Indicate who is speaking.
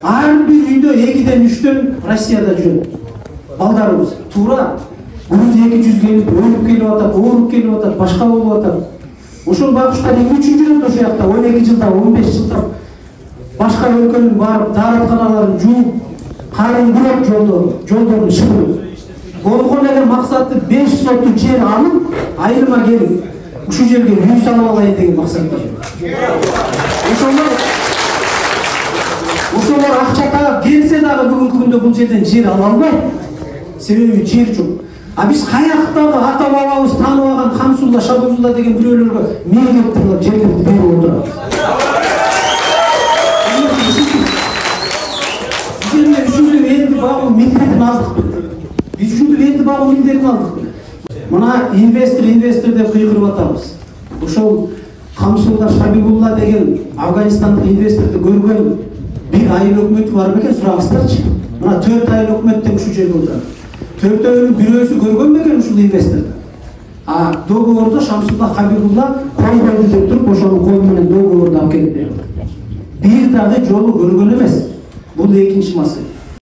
Speaker 1: ар бир үйдө 2-ден 3-төн Россияда жүрөт. Балдарыбыз туура Грузия 200 келип, өлүп келип атат, ооруп келип атат, башка болуп атат. Ошол багыштар эмне үчүн жүрөт ошол жакта 12 жылда, 15 жылда башка өлкөнүн барып дааратканаларын жууп, карын курап жолдорун шылып. Болгон эле максаты 5 сотту жер алып, айырма келип, ушул жерге үй салып алайын деген максатта. Ошолор акча таап келсе дагы бүгүнкү күндө бул жерден жер ала албайт. Себеби жер жок. А биз каяктагы ата бабабыз таанып алган Хамсулла, Шабузулла деген бирөөлөргө мектеп кылып жерлерди берип отурат. Биз үчүн элди багуу милдетин алдык. Биз үчүн элди багуу милдетин алдык. Мына инвестор деп кыйкырып атабыз. Ошол Хамсулла Шабибулла деген Афганистандык инвесторду көргөн бир айыл өкмөтү бар бекен, сурагыздарчы. Мына 4 айыл өкмөттөн ушул жерде отурат. 4-өөнүн бирөөсү көргөн бекен ушул инвесторду. А договордо Шамсулла Хабибулла кол койду деп туруп, ошонун колу менен договорду алып келип берди. Бир дагы жолу көргөн эмес. Бул экинчи маселе.